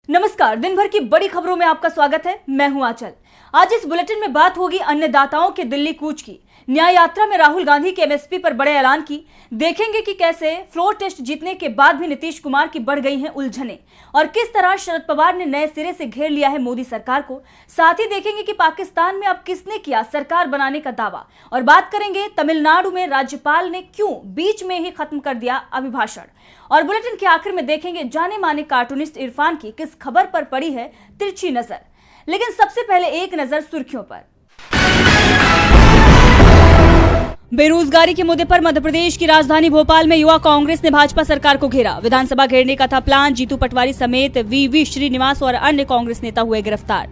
नमस्कार, दिन भर की बड़ी खबरों में आपका स्वागत है। मैं हूं आंचल। आज इस बुलेटिन में बात होगी अन्नदाताओं के दिल्ली कूच की, न्याय यात्रा में राहुल गांधी के एमएसपी पर बड़े ऐलान की, देखेंगे कि कैसे फ्लोर टेस्ट जीतने के बाद भी नीतीश कुमार की बढ़ गई हैं उलझनें और किस तरह शरद पवार ने नए सिरे से घेर लिया है मोदी सरकार को। साथ ही देखेंगे कि पाकिस्तान में अब किसने किया सरकार बनाने का दावा और बात करेंगे तमिलनाडु में राज्यपाल ने क्यों बीच में ही खत्म कर दिया अभिभाषण। और बुलेटिन के आखिर में देखेंगे जाने माने कार्टूनिस्ट इरफान की किस खबर पर पड़ी है तिरछी नजर। लेकिन सबसे पहले एक नजर सुर्खियों पर। बेरोजगारी के मुद्दे पर मध्य प्रदेश की राजधानी भोपाल में युवा कांग्रेस ने भाजपा सरकार को घेरा। विधानसभा घेरने का था प्लान। जीतू पटवारी समेत वीवी श्रीनिवास और अन्य कांग्रेस नेता हुए गिरफ्तार।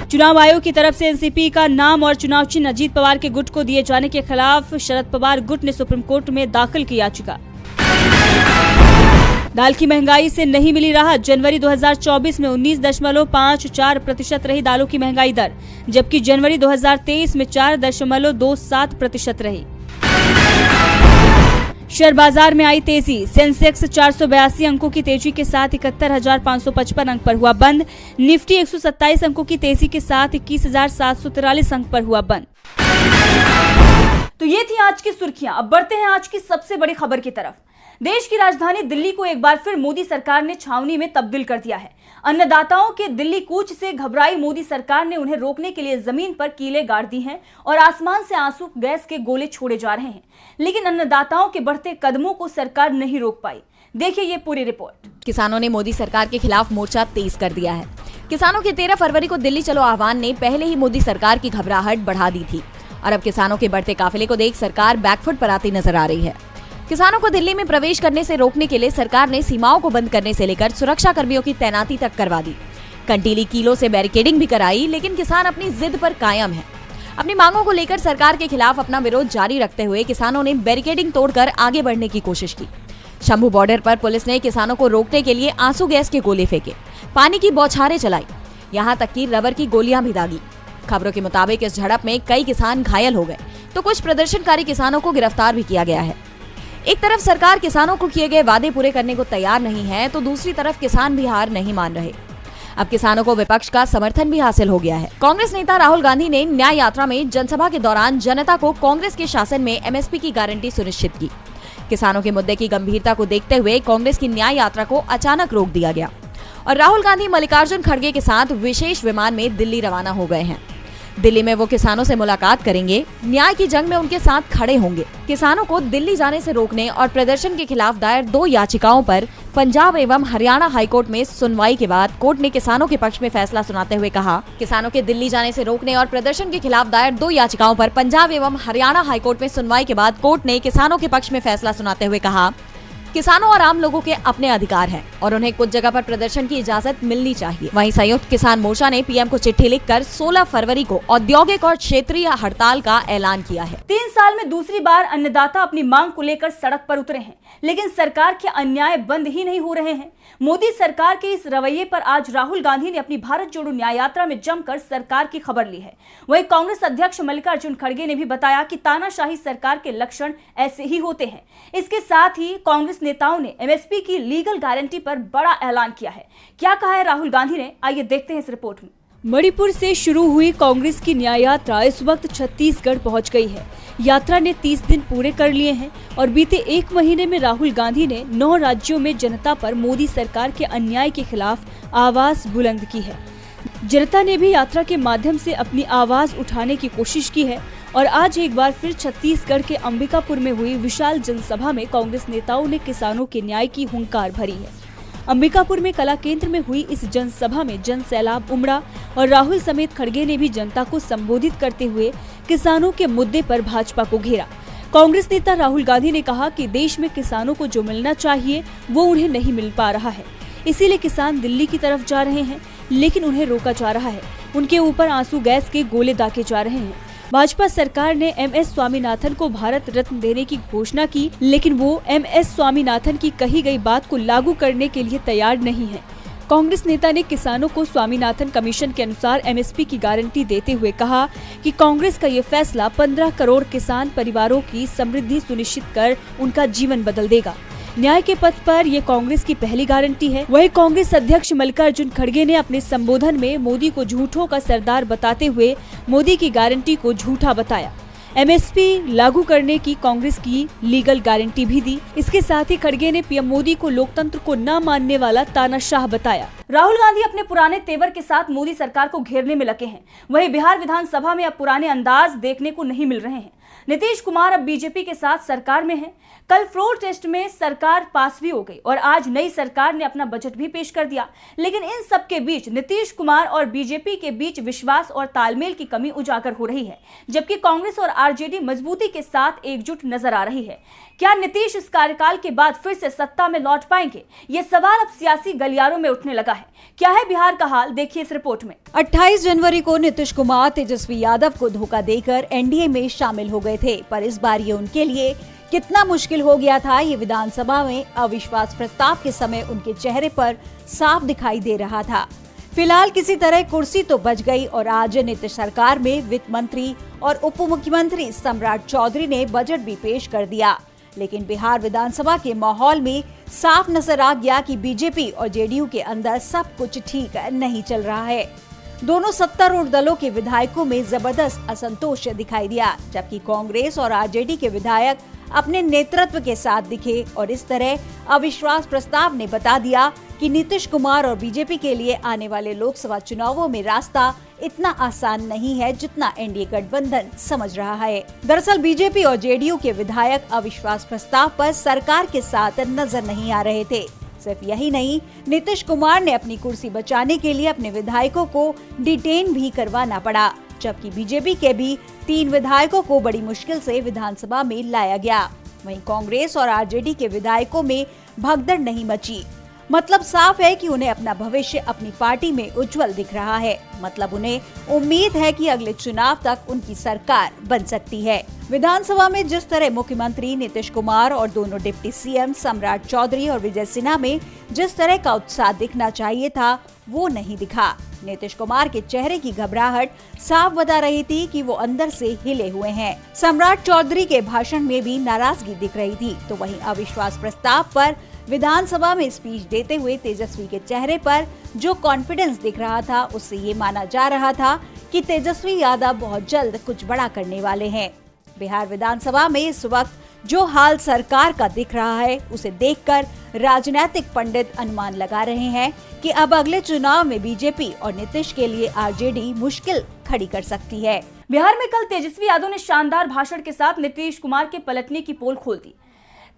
चुनाव आयोग की तरफ से एनसीपी का नाम और चुनाव चिन्ह अजीत पवार के गुट को दिए जाने के खिलाफ शरद पवार गुट ने सुप्रीम कोर्ट में दाखिल की याचिका। दाल की महंगाई से नहीं मिली राहत। जनवरी 2024 में 19.54% रही दालों की महंगाई दर, जबकि जनवरी 2023 में 4.27% रही। शेयर बाजार में आई तेजी। सेंसेक्स 482 अंकों की तेजी के साथ 71,555 अंक पर हुआ बंद। निफ्टी 127 अंकों की तेजी के साथ 21,743 अंक पर हुआ बंद। तो ये थी आज की सुर्खियां। अब बढ़ते हैं आज की सबसे बड़ी खबर की तरफ। देश की राजधानी दिल्ली को एक बार फिर मोदी सरकार ने छावनी में तब्दील कर दिया है। अन्नदाताओं के दिल्ली कूच से घबराई मोदी सरकार ने उन्हें रोकने के लिए जमीन पर कीले गाड़ दी हैं और आसमान से आंसू गैस के गोले छोड़े जा रहे हैं। लेकिन अन्नदाताओं के बढ़ते कदमों को सरकार नहीं रोक पाई। देखिए ये पूरी रिपोर्ट। किसानों ने मोदी सरकार के खिलाफ मोर्चा तेज कर दिया है। किसानों के 13 फरवरी को दिल्ली चलो आह्वान ने पहले ही मोदी सरकार की घबराहट बढ़ा दी थी और अब किसानों के बढ़ते काफिले को देख सरकार बैकफुट पर आती नजर आ रही है। किसानों को दिल्ली में प्रवेश करने से रोकने के लिए सरकार ने सीमाओं को बंद करने से लेकर सुरक्षा कर्मियों की तैनाती तक करवा दी। कंटीली कीलों से बैरिकेडिंग भी कराई, लेकिन किसान अपनी जिद पर कायम है। अपनी मांगों को लेकर सरकार के खिलाफ अपना विरोध जारी रखते हुए किसानों ने बैरिकेडिंग तोड़कर आगे बढ़ने की कोशिश की। शंभू बॉर्डर पर पुलिस ने किसानों को रोकने के लिए आंसू गैस के गोले फेंके, पानी की बौछारें चलाई, यहाँ तक कि रबर की गोलियां भी दागी। खबरों के मुताबिक इस झड़प में कई किसान घायल हो गए तो कुछ प्रदर्शनकारी किसानों को गिरफ्तार भी किया गया है। एक तरफ सरकार किसानों को किए गए वादे पूरे करने को तैयार नहीं है तो दूसरी तरफ किसान भी हार नहीं मान रहे। अब किसानों को विपक्ष का समर्थन भी हासिल हो गया है। कांग्रेस नेता राहुल गांधी ने न्याय यात्रा में जनसभा के दौरान जनता को कांग्रेस के शासन में एमएसपी की गारंटी सुनिश्चित की। किसानों के मुद्दे की गंभीरता को देखते हुए कांग्रेस की न्याय यात्रा को अचानक रोक दिया गया और राहुल गांधी मल्लिकार्जुन खड़गे के साथ विशेष विमान में दिल्ली रवाना हो गए हैं। दिल्ली में वो किसानों से मुलाकात करेंगे, न्याय की जंग में उनके साथ खड़े होंगे। किसानों को दिल्ली जाने से रोकने और प्रदर्शन के खिलाफ दायर 2 याचिकाओं पर पंजाब एवं हरियाणा हाईकोर्ट में सुनवाई के बाद कोर्ट ने किसानों के पक्ष में फैसला सुनाते हुए कहा, किसानों के दिल्ली जाने से रोकने और प्रदर्शन के खिलाफ दायर 2 याचिकाओं पर पंजाब एवं हरियाणा हाईकोर्ट में सुनवाई के बाद कोर्ट ने किसानों के पक्ष में फैसला सुनाते हुए कहा, किसानों और आम लोगों के अपने अधिकार हैं और उन्हें कुछ जगह पर प्रदर्शन की इजाजत मिलनी चाहिए। वहीं संयुक्त किसान मोर्चा ने पीएम को चिट्ठी लिखकर 16 फरवरी को औद्योगिक और क्षेत्रीय हड़ताल का ऐलान किया है। 3 साल में दूसरी बार अन्नदाता अपनी मांग को लेकर सड़क पर उतरे हैं, लेकिन सरकार के अन्याय बंद ही नहीं हो रहे हैं। मोदी सरकार के इस रवैये पर आज राहुल गांधी ने अपनी भारत जोड़ो न्याय यात्रा में जमकर सरकार की खबर ली है। वहीं कांग्रेस अध्यक्ष मल्लिकार्जुन खड़गे ने भी बताया कि तानाशाही सरकार के लक्षण ऐसे ही होते हैं। इसके साथ ही कांग्रेस नेताओं ने एमएसपी की लीगल गारंटी पर बड़ा ऐलान किया है। क्या कहा है राहुल गांधी ने, आइए देखते हैं इस रिपोर्ट में। मणिपुर से शुरू हुई कांग्रेस की न्याय यात्रा इस वक्त छत्तीसगढ़ पहुंच गई है। यात्रा ने 30 दिन पूरे कर लिए हैं और बीते 1 महीने में राहुल गांधी ने 9 राज्यों में जनता पर मोदी सरकार के अन्याय के खिलाफ आवाज बुलंद की है। जनता ने भी यात्रा के माध्यम से अपनी आवाज उठाने की कोशिश की है और आज एक बार फिर छत्तीसगढ़ के अंबिकापुर में हुई विशाल जनसभा में कांग्रेस नेताओं ने किसानों के न्याय की हुंकार भरी है। अंबिकापुर में कला केंद्र में हुई इस जनसभा में जन सैलाब उमड़ा और राहुल समेत खड़गे ने भी जनता को संबोधित करते हुए किसानों के मुद्दे पर भाजपा को घेरा। कांग्रेस नेता राहुल गांधी ने कहा कि देश में किसानों को जो मिलना चाहिए वो उन्हें नहीं मिल पा रहा है, इसीलिए किसान दिल्ली की तरफ जा रहे हैं, लेकिन उन्हें रोका जा रहा है। उनके ऊपर आंसू गैस के गोले दागे जा रहे हैं। भाजपा सरकार ने एमएस स्वामीनाथन को भारत रत्न देने की घोषणा की, लेकिन वो एमएस स्वामीनाथन की कही गई बात को लागू करने के लिए तैयार नहीं है। कांग्रेस नेता ने किसानों को स्वामीनाथन कमीशन के अनुसार एमएसपी की गारंटी देते हुए कहा कि कांग्रेस का ये फैसला 15 करोड़ किसान परिवारों की समृद्धि सुनिश्चित कर उनका जीवन बदल देगा। न्याय के पथ पर ये कांग्रेस की पहली गारंटी है। वहीं कांग्रेस अध्यक्ष मल्लिकार्जुन खड़गे ने अपने संबोधन में मोदी को झूठों का सरदार बताते हुए मोदी की गारंटी को झूठा बताया। एमएसपी लागू करने की कांग्रेस की लीगल गारंटी भी दी। इसके साथ ही खड़गे ने पीएम मोदी को लोकतंत्र को न मानने वाला तानाशाह बताया। राहुल गांधी अपने पुराने तेवर के साथ मोदी सरकार को घेरने में लगे हैं। वहीं बिहार विधानसभा में अब पुराने अंदाज देखने को नहीं मिल रहे हैं। नीतीश कुमार अब बीजेपी के साथ सरकार में हैं। कल फ्लोर टेस्ट में सरकार पास भी हो गई और आज नई सरकार ने अपना बजट भी पेश कर दिया। लेकिन इन सब के बीच नीतीश कुमार और बीजेपी के बीच विश्वास और तालमेल की कमी उजागर हो रही है, जबकि कांग्रेस और आरजेडी मजबूती के साथ एकजुट नजर आ रही है। क्या नीतीश इस कार्यकाल के बाद फिर से सत्ता में लौट पाएंगे? ये सवाल अब सियासी गलियारों में उठने लगा है। क्या है बिहार का हाल, देखिए इस रिपोर्ट में। 28 जनवरी को नीतीश कुमार तेजस्वी यादव को धोखा देकर एनडीए में शामिल हो गए थे, पर इस बार ये उनके लिए कितना मुश्किल हो गया था, ये विधानसभा में अविश्वास प्रस्ताव के समय उनके चेहरे पर साफ दिखाई दे रहा था। फिलहाल किसी तरह कुर्सी तो बच गई और आज नीतीश सरकार में वित्त मंत्री और उप मुख्यमंत्री सम्राट चौधरी ने बजट भी पेश कर दिया। लेकिन बिहार विधानसभा के माहौल में साफ नजर आ गया कि बीजेपी और जेडीयू के अंदर सब कुछ ठीक नहीं चल रहा है। दोनों सत्तारूढ़ दलों के विधायकों में जबरदस्त असंतोष दिखाई दिया, जबकि कांग्रेस और आरजेडी के विधायक अपने नेतृत्व के साथ दिखे और इस तरह अविश्वास प्रस्ताव ने बता दिया कि नीतीश कुमार और बीजेपी के लिए आने वाले लोकसभा चुनावों में रास्ता इतना आसान नहीं है जितना एनडीए गठबंधन समझ रहा है। दरअसल बीजेपी और जेडीयू के विधायक अविश्वास प्रस्ताव पर सरकार के साथ नजर नहीं आ रहे थे। सिर्फ यही नहीं, नीतीश कुमार ने अपनी कुर्सी बचाने के लिए अपने विधायकों को डिटेन भी करवाना पड़ा, जबकि बीजेपी के भी 3 विधायकों को बड़ी मुश्किल से विधानसभा में लाया गया। वहीं कांग्रेस और आरजेडी के विधायकों में भगदड़ नहीं मची। मतलब साफ है कि उन्हें अपना भविष्य अपनी पार्टी में उज्जवल दिख रहा है। मतलब उन्हें उम्मीद है कि अगले चुनाव तक उनकी सरकार बन सकती है। विधानसभा में जिस तरह मुख्यमंत्री नीतीश कुमार और दोनों डिप्टी सीएम सम्राट चौधरी और विजय सिन्हा में जिस तरह का उत्साह दिखना चाहिए था, वो नहीं दिखा। नीतीश कुमार के चेहरे की घबराहट साफ बता रही थी कि वो अंदर से हिले हुए हैं। सम्राट चौधरी के भाषण में भी नाराजगी दिख रही थी। तो वहीं अविश्वास प्रस्ताव पर विधानसभा में स्पीच देते हुए तेजस्वी के चेहरे पर जो कॉन्फिडेंस दिख रहा था, उससे ये माना जा रहा था कि तेजस्वी यादव बहुत जल्द कुछ बड़ा करने वाले हैं। बिहार विधानसभा में इस वक्त जो हाल सरकार का दिख रहा है, उसे देखकर राजनीतिक पंडित अनुमान लगा रहे हैं कि अब अगले चुनाव में बीजेपी और नीतीश के लिए आरजेडी मुश्किल खड़ी कर सकती है। बिहार में कल तेजस्वी यादव ने शानदार भाषण के साथ नीतीश कुमार के पलटने की पोल खोल दी।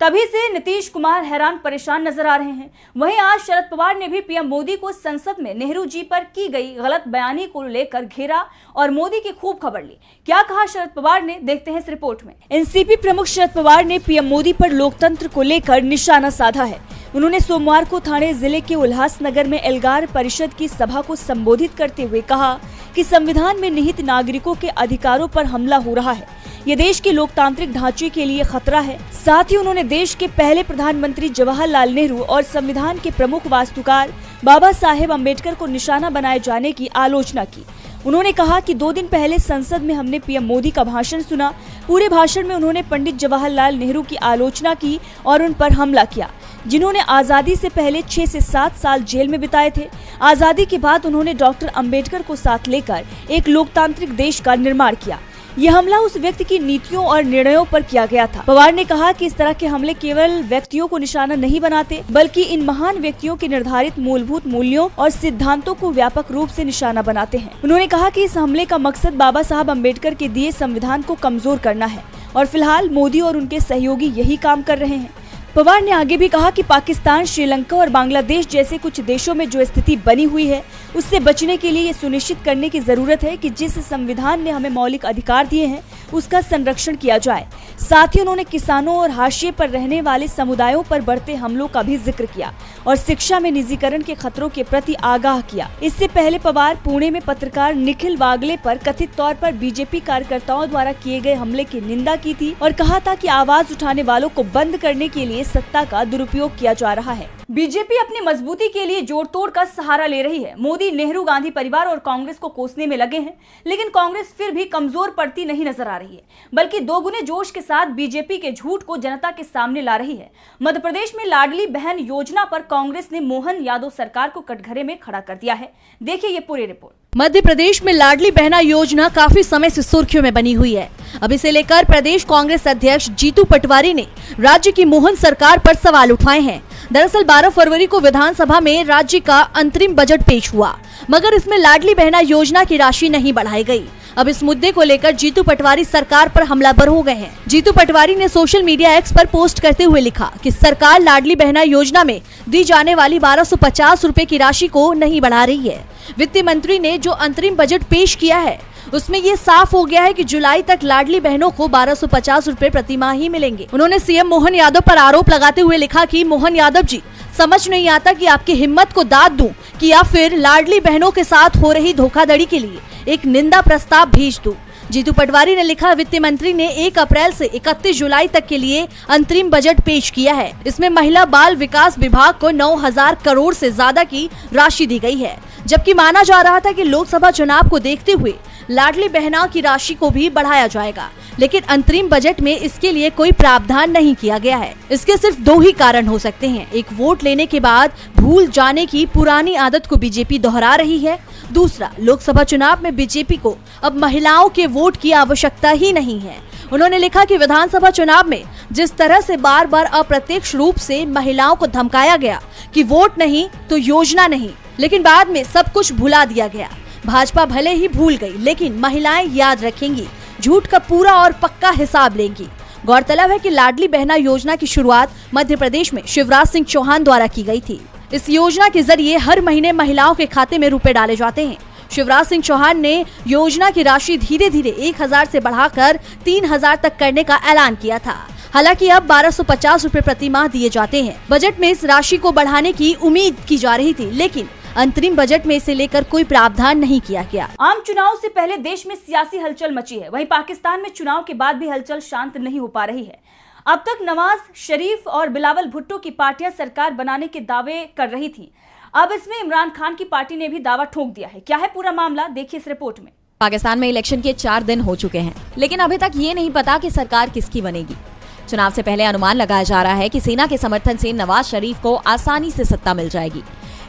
तभी से नीतीश कुमार हैरान परेशान नजर आ रहे हैं। वहीं आज शरद पवार ने भी पीएम मोदी को संसद में नेहरू जी पर की गई गलत बयानी को लेकर घेरा और मोदी की खूब खबर ली। क्या कहा शरद पवार ने, देखते हैं इस रिपोर्ट में। एनसीपी प्रमुख शरद पवार ने पीएम मोदी पर लोकतंत्र को लेकर निशाना साधा है। उन्होंने सोमवार को थाने जिले के उल्लासनगर में एल्गार परिषद की सभा को संबोधित करते हुए कहा कि संविधान में निहित नागरिकों के अधिकारों पर हमला हो रहा है। ये देश के लोकतांत्रिक ढांचे के लिए खतरा है। साथ ही उन्होंने देश के पहले प्रधानमंत्री जवाहरलाल नेहरू और संविधान के प्रमुख वास्तुकार बाबा साहेब अम्बेडकर को निशाना बनाए जाने की आलोचना की। उन्होंने कहा कि 2 दिन पहले संसद में हमने पीएम मोदी का भाषण सुना। पूरे भाषण में उन्होंने पंडित जवाहरलाल नेहरू की आलोचना की और उन पर हमला किया, जिन्होंने आजादी से पहले 6 से 7 साल जेल में बिताए थे। आजादी के बाद उन्होंने डॉक्टर अम्बेडकर को साथ लेकर एक लोकतांत्रिक देश का निर्माण किया। यह हमला उस व्यक्ति की नीतियों और निर्णयों पर किया गया था। पवार ने कहा कि इस तरह के हमले केवल व्यक्तियों को निशाना नहीं बनाते, बल्कि इन महान व्यक्तियों के निर्धारित मूलभूत मूल्यों और सिद्धांतों को व्यापक रूप से निशाना बनाते हैं। उन्होंने कहा कि इस हमले का मकसद बाबा साहब अम्बेडकर के दिए संविधान को कमजोर करना है और फिलहाल मोदी और उनके सहयोगी यही काम कर रहे हैं। पवार ने आगे भी कहा कि पाकिस्तान, श्रीलंका और बांग्लादेश जैसे कुछ देशों में जो स्थिति बनी हुई है, उससे बचने के लिए ये सुनिश्चित करने की जरूरत है कि जिस संविधान ने हमें मौलिक अधिकार दिए हैं, उसका संरक्षण किया जाए। साथ ही उन्होंने किसानों और हाशिए पर रहने वाले समुदायों पर बढ़ते हमलों का भी जिक्र किया और शिक्षा में निजीकरण के खतरों के प्रति आगाह किया। इससे पहले पवार पुणे में पत्रकार निखिल वागले पर कथित तौर पर बीजेपी कार्यकर्ताओं द्वारा किए गए हमले की निंदा की थी और कहा था कि आवाज उठाने वालों को बंद करने के लिए सत्ता का दुरुपयोग किया जा रहा है। बीजेपी अपनी मजबूती के लिए जोड़ तोड़ का सहारा ले रही है। मोदी, नेहरू, गांधी परिवार और कांग्रेस को कोसने में लगे हैं, लेकिन कांग्रेस फिर भी कमजोर पड़ती नहीं नजर आ रही। रही है, बल्कि दोगुने जोश के साथ बीजेपी के झूठ को जनता के सामने ला रही है। मध्य प्रदेश में लाडली बहन योजना पर कांग्रेस ने मोहन यादव सरकार को कटघरे में खड़ा कर दिया है। देखिए ये पूरी रिपोर्ट। मध्य प्रदेश में लाडली बहना योजना काफी समय से सुर्खियों में बनी हुई है। अब इसे लेकर प्रदेश कांग्रेस अध्यक्ष जीतू पटवारी ने राज्य की मोहन सरकार पर सवाल उठाए हैं। दरअसल 12 फरवरी को विधानसभा में राज्य का अंतरिम बजट पेश हुआ, मगर इसमें लाडली बहना योजना की राशि नहीं बढ़ाई गई। अब इस मुद्दे को लेकर जीतू पटवारी सरकार पर हमलावर हो गए हैं। जीतू पटवारी ने सोशल मीडिया एक्स पर पोस्ट करते हुए लिखा कि सरकार लाडली बहना योजना में दी जाने वाली 1250 रुपए की राशि को नहीं बढ़ा रही है। वित्त मंत्री ने जो अंतरिम बजट पेश किया है उसमें ये साफ हो गया है कि जुलाई तक लाडली बहनों को 1250 रुपए प्रति माह ही मिलेंगे। उन्होंने सीएम मोहन यादव पर आरोप लगाते हुए लिखा कि मोहन यादव जी, समझ नहीं आता कि आपकी हिम्मत को दाद दूं कि या फिर लाडली बहनों के साथ हो रही धोखाधड़ी के लिए एक निंदा प्रस्ताव भेज दूं। जीतू पटवारी ने लिखा, वित्त मंत्री ने 1 अप्रैल से 31 जुलाई तक के लिए अंतरिम बजट पेश किया है। इसमें महिला बाल विकास विभाग को 9000 करोड़ से ज्यादा की राशि दी गई है, जबकि माना जा रहा था कि लोकसभा चुनाव को देखते हुए लाडली बहना की राशि को भी बढ़ाया जाएगा, लेकिन अंतरिम बजट में इसके लिए कोई प्रावधान नहीं किया गया है। इसके सिर्फ 2 ही कारण हो सकते हैं। एक, वोट लेने के बाद भूल जाने की पुरानी आदत को बीजेपी दोहरा रही है। दूसरा, लोकसभा चुनाव में बीजेपी को अब महिलाओं के वोट की आवश्यकता ही नहीं है। उन्होंने लिखा कि विधानसभा चुनाव में जिस तरह से बार बार अप्रत्यक्ष रूप से महिलाओं को धमकाया गया कि वोट नहीं तो योजना नहीं, लेकिन बाद में सब कुछ भुला दिया गया। भाजपा भले ही भूल गई, लेकिन महिलाएं याद रखेंगी, झूठ का पूरा और पक्का हिसाब लेंगी। गौरतलब है कि लाडली बहना योजना की शुरुआत मध्य प्रदेश में शिवराज सिंह चौहान द्वारा की गई थी। इस योजना के जरिए हर महीने महिलाओं के खाते में रुपए डाले जाते हैं। शिवराज सिंह चौहान ने योजना की राशि धीरे धीरे 1000 से बढ़ाकर 3000 तक करने का ऐलान किया था। हालांकि अब 1250 रुपए प्रति माह दिए जाते हैं। बजट में इस राशि को बढ़ाने की उम्मीद की जा रही थी, लेकिन अंतरिम बजट में इसे लेकर कोई प्रावधान नहीं किया गया। आम चुनाव से पहले देश में सियासी हलचल मची है, वहीं पाकिस्तान में चुनाव के बाद भी हलचल शांत नहीं हो पा रही है। अब तक नवाज शरीफ और बिलावल भुट्टो की पार्टियां सरकार बनाने के दावे कर रही थी। अब इसमें इमरान खान की पार्टी ने भी दावा ठोक दिया है। क्या है पूरा मामला, देखिए इस रिपोर्ट में। पाकिस्तान में इलेक्शन के 4 दिन हो चुके हैं, लेकिन अभी तक ये नहीं पता कि सरकार किसकी बनेगी। चुनाव से पहले अनुमान लगाया जा रहा है कि सेना के समर्थन से नवाज शरीफ को आसानी से सत्ता मिल जाएगी,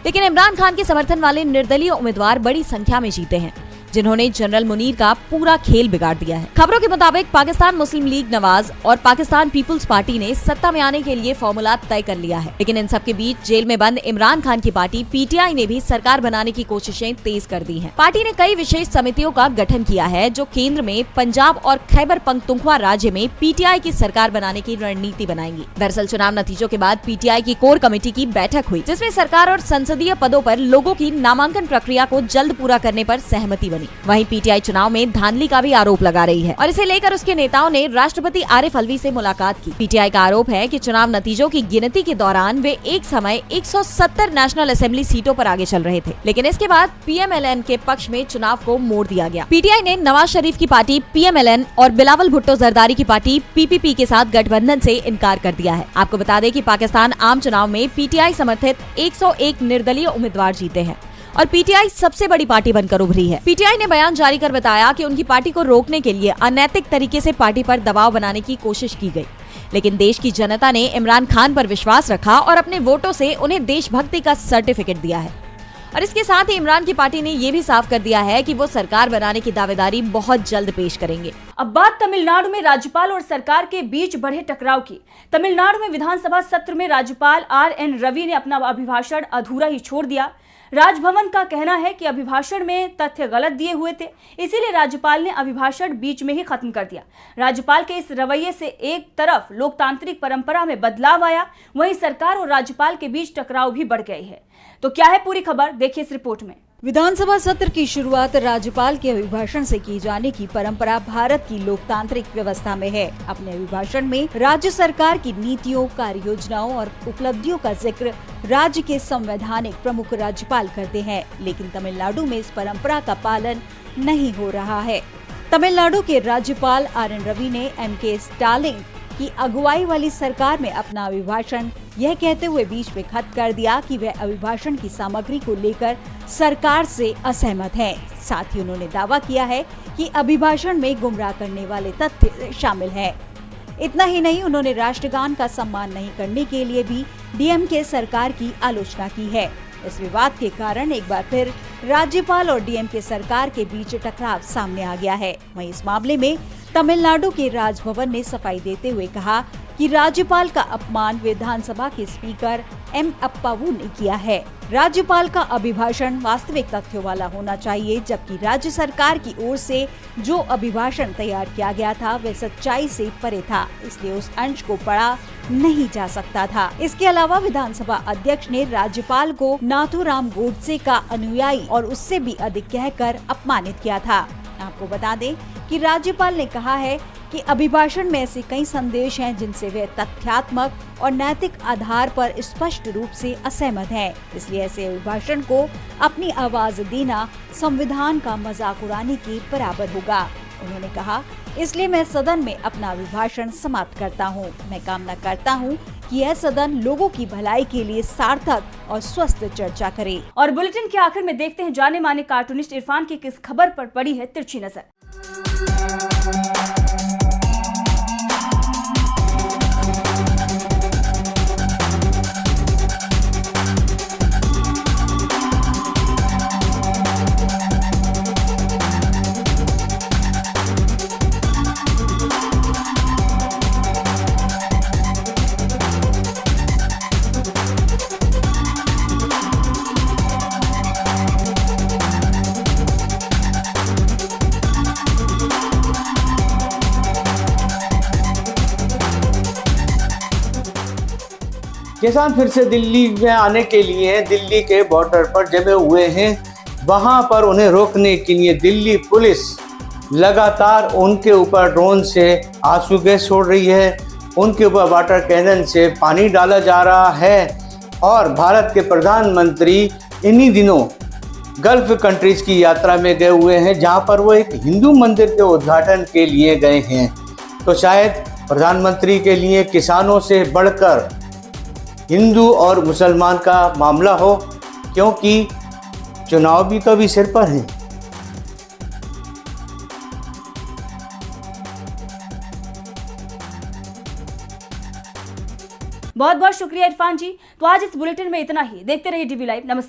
लेकिन इमरान खान के समर्थन वाले निर्दलीय उम्मीदवार बड़ी संख्या में जीते हैं, जिन्होंने जनरल मुनीर का पूरा खेल बिगाड़ दिया है। खबरों के मुताबिक पाकिस्तान मुस्लिम लीग नवाज और पाकिस्तान पीपुल्स पार्टी ने सत्ता में आने के लिए फॉर्मूला तय कर लिया है, लेकिन इन सब के बीच जेल में बंद इमरान खान की पार्टी पीटीआई ने भी सरकार बनाने की कोशिशें तेज कर दी हैं। पार्टी ने कई विशेष समितियों का गठन किया है, जो केंद्र में पंजाब और खैबर पख्तूनख्वा राज्य में पीटीआई की सरकार बनाने की रणनीति बनाएंगी। दरअसल चुनाव नतीजों के बाद पीटीआई की कोर कमेटी की बैठक हुई, जिसमें सरकार और संसदीय पदों पर लोगों की नामांकन प्रक्रिया को जल्द पूरा करने पर सहमति बनी। वहीं पीटीआई चुनाव में धांधली का भी आरोप लगा रही है और इसे लेकर उसके नेताओं ने राष्ट्रपति आरिफ अलवी से मुलाकात की। पीटीआई का आरोप है कि चुनाव नतीजों की गिनती के दौरान वे एक समय 170 नेशनल असेंबली सीटों पर आगे चल रहे थे, लेकिन इसके बाद पीएमएलएन के पक्ष में चुनाव को मोड़ दिया गया। पीटीआई ने नवाज शरीफ की पार्टी पीएमएलएन और बिलावल भुट्टो जरदारी की पार्टी पीपीपी के साथ गठबंधन से इनकार कर दिया है। आपको बता दें कि पाकिस्तान आम चुनाव में पीटीआई समर्थित 101 निर्दलीय उम्मीदवार जीते हैं और पीटीआई सबसे बड़ी पार्टी बनकर उभरी है। पीटीआई ने बयान जारी कर बताया कि उनकी पार्टी को रोकने के लिए अनैतिक तरीके से पार्टी पर दबाव बनाने की कोशिश की गई, लेकिन देश की जनता ने इमरान खान पर विश्वास रखा और अपने वोटों से उन्हें देशभक्ति का सर्टिफिकेट दिया है। और इसके साथ ही इमरान की पार्टी ने ये भी साफ कर दिया है कि वो सरकार बनाने की दावेदारी बहुत जल्द पेश करेंगे। अब बात तमिलनाडु में राज्यपाल और सरकार के बीच बढ़े टकराव की। तमिलनाडु में विधानसभा सत्र में राज्यपाल आर.एन. रवि ने अपना अभिभाषण अधूरा ही छोड़ दिया। राजभवन का कहना है कि अभिभाषण में तथ्य गलत दिए हुए थे, इसीलिए राज्यपाल ने अभिभाषण बीच में ही खत्म कर दिया। राज्यपाल के इस रवैये से एक तरफ लोकतांत्रिक परंपरा में बदलाव आया, वहीं सरकार और राज्यपाल के बीच टकराव भी बढ़ गई है। तो क्या है पूरी खबर, देखिए इस रिपोर्ट में। विधानसभा सत्र की शुरुआत राज्यपाल के अभिभाषण से की जाने की परंपरा भारत की लोकतांत्रिक व्यवस्था में है। अपने अभिभाषण में राज्य सरकार की नीतियों, कार्य योजनाओं और उपलब्धियों का जिक्र राज्य के संवैधानिक प्रमुख राज्यपाल करते हैं, लेकिन तमिलनाडु में इस परंपरा का पालन नहीं हो रहा है। तमिलनाडु के राज्यपाल आर.एन. रवि ने एम.के. स्टालिन की अगुवाई वाली सरकार में अपना अभिभाषण यह कहते हुए बीच में खत्म कर दिया कि वह अभिभाषण की सामग्री को लेकर सरकार से असहमत हैं। साथ ही उन्होंने दावा किया है कि अभिभाषण में गुमराह करने वाले तथ्य शामिल हैं। इतना ही नहीं, उन्होंने राष्ट्रगान का सम्मान नहीं करने के लिए भी डीएमके सरकार की आलोचना की है। इस विवाद के कारण एक बार फिर राज्यपाल और डीएमके सरकार के बीच टकराव सामने आ गया है। वहीं इस मामले में तमिलनाडु के राजभवन ने सफाई देते हुए कहा कि राज्यपाल का अपमान विधानसभा के स्पीकर एम अप्पावू ने किया है। राज्यपाल का अभिभाषण वास्तविक तथ्यों वाला होना चाहिए, जबकि राज्य सरकार की ओर से जो अभिभाषण तैयार किया गया था वह सच्चाई से परे था, इसलिए उस अंश को पढ़ा नहीं जा सकता था। इसके अलावा विधानसभा अध्यक्ष ने राज्यपाल को नाथूराम गोडसे का अनुयायी और उससे भी अधिक कहकर अपमानित किया था। आपको बता दें कि राज्यपाल ने कहा है कि अभिभाषण में ऐसे कई संदेश हैं जिनसे वे तथ्यात्मक और नैतिक आधार पर स्पष्ट रूप से असहमत हैं। इसलिए ऐसे अभिभाषण को अपनी आवाज देना संविधान का मजाक उड़ाने के बराबर होगा। उन्होंने कहा, इसलिए मैं सदन में अपना अभिभाषण समाप्त करता हूं। मैं कामना करता हूं कि यह सदन लोगों की भलाई के लिए सार्थक और स्वस्थ चर्चा करे। और बुलेटिन के आखिर में देखते हैं जाने माने कार्टूनिस्ट इरफान की किस खबर पर पड़ी है तिरछी नजर। किसान फिर से दिल्ली में आने के लिए दिल्ली के बॉर्डर पर जमे हुए हैं। वहां पर उन्हें रोकने के लिए दिल्ली पुलिस लगातार उनके ऊपर ड्रोन से आंसू गैस छोड़ रही है, उनके ऊपर वाटर कैनन से पानी डाला जा रहा है। और भारत के प्रधानमंत्री इन्हीं दिनों गल्फ कंट्रीज की यात्रा में गए हुए हैं, जहां पर वो एक हिंदू मंदिर के उद्घाटन के लिए गए हैं। तो शायद प्रधानमंत्री के लिए किसानों से बढ़कर हिंदू और मुसलमान का मामला हो, क्योंकि चुनाव भी तो अभी सिर पर है। बहुत बहुत शुक्रिया इरफान जी। तो आज इस बुलेटिन में इतना ही। देखते रहिए डीवी लाइव। नमस्कार।